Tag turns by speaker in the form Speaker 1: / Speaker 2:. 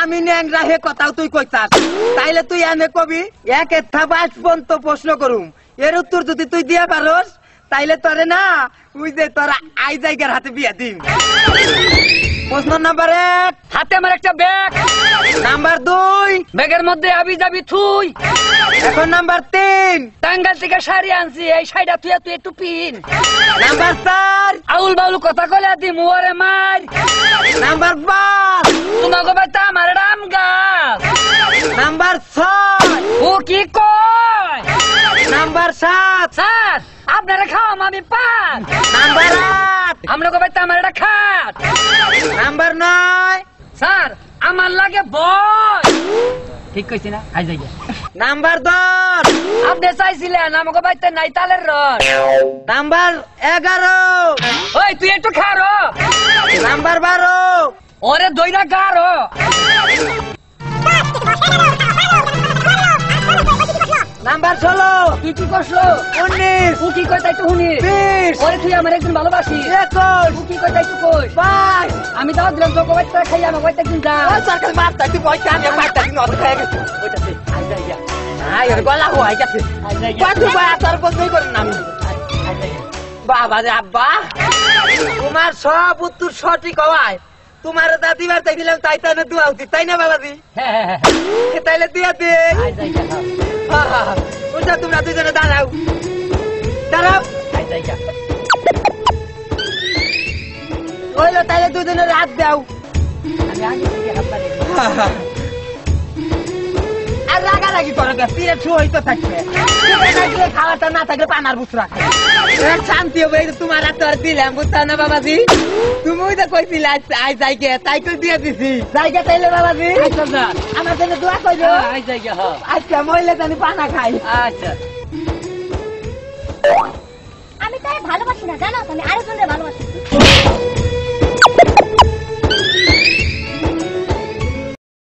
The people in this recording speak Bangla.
Speaker 1: আমি ন্যাংরা হে কথাও তুই কইতাস তাইলে তুই এনে কবি এক এথা 22 পর্যন্ত প্রশ্ন করুম এর উত্তর যদি তুই দিয়া পারস তাইলে তোরে না তুই যে তোরা আই জায়গার হাতে বিয়া দিম। প্রশ্ন নাম্বার 1
Speaker 2: হাতে আমার একটা ব্যাগ,
Speaker 1: নাম্বার 2
Speaker 2: ব্যাগের মধ্যে আবি যাবি থুই।
Speaker 1: এখন নাম্বার 3
Speaker 2: টাঙ্গাইল থেকে শাড়ি আনছি, এই শাড়িটা তুই তুই একটু পিন।
Speaker 1: নাম্বার 4
Speaker 2: আউল বাউল কথা কলে দি মুয়ারে মার।
Speaker 1: নাম্বার 5
Speaker 2: তোমাকে বাইতে আমার রাম গাছ।
Speaker 1: নাম্বার 6
Speaker 2: ও কি কয়?
Speaker 1: নাম্বার 7
Speaker 2: স্যার আপনারা খাওয়াম আমি পান।
Speaker 1: নাম্বার 8
Speaker 2: আমরা বাইতে আমার এটা খাট।
Speaker 1: নাম্বার 9
Speaker 2: স্যার আমার লাগে বয়। ঠিক কইছি না? আই যাই।
Speaker 1: নাম্বার 10
Speaker 2: আপনি চাইছিলেন আমাকে বাইতে নাই তালের রস।
Speaker 1: নাম্বার 11
Speaker 2: ওই তুই একটু খারো।
Speaker 1: নাম্বার 12
Speaker 2: ওরে দইরা গারো।
Speaker 1: নাম্বার 16
Speaker 2: তুই কি করছো?
Speaker 1: 19
Speaker 2: ও কি কয় তাই একটু শুনি।
Speaker 1: 20
Speaker 2: ওরে তুই আমার একজন ভালোবাসি।
Speaker 1: 21
Speaker 2: ও কি কয় তাই একটু কই।
Speaker 1: 22
Speaker 2: আমি দাও দিলাম তোকে বাইতে খাই আমার বাইতে একদিন যা।
Speaker 1: ওই সরকার মারতা তুই পয়সা আমি মারতা তুই নষ্ট হয়ে গেছে
Speaker 2: ওইটাতে আই যাই যা।
Speaker 1: আই ওর গলা হয়ে গেছে
Speaker 2: আই যাই যা।
Speaker 1: কত ভাই তোর বন্ধই করেন না আমি
Speaker 2: আই যাই।
Speaker 1: বাবা রে আব্বা তোমার সব উত্তর সঠিক হওয়ায় তোমার দাদিবার তাই দিলাম তাই তো দোয়া উচিত তাই না বাবাজি
Speaker 2: হ্যাঁ
Speaker 1: তাইলে দিয়া দে
Speaker 2: আই যাই যা।
Speaker 1: ওটা তোমরা দুজনে দাঁড়াও দাঁড়াও
Speaker 2: আই যাই যা।
Speaker 1: ওইলো তাইলে দুজনে রাত দাও
Speaker 2: আমি আগে থেকে হাত বাড়ি।
Speaker 1: আর রাগারাগি করো কে পিরে ছু হইতো থাকবে খাওয়াটা না থাকলে পানার বুস রাখে শান্তি হবে তোমার আর তোর দিলাম বুঝতা না বাবাজি তুমি তো কইছিলে আই যাইকে তাই তো দিয়ে দিছি যাইকে তাইলে বাবাজি
Speaker 2: আচ্ছা যা।
Speaker 1: আমার জন্য দোয়া করো
Speaker 2: আই যাই যা। হ্যাঁ
Speaker 1: আচ্ছা মহিলা জানি পানা খাই
Speaker 2: আচ্ছা।
Speaker 3: আমি তাই ভালোবাসি না জানো, আমি আরেকজনের ভালোবাসি।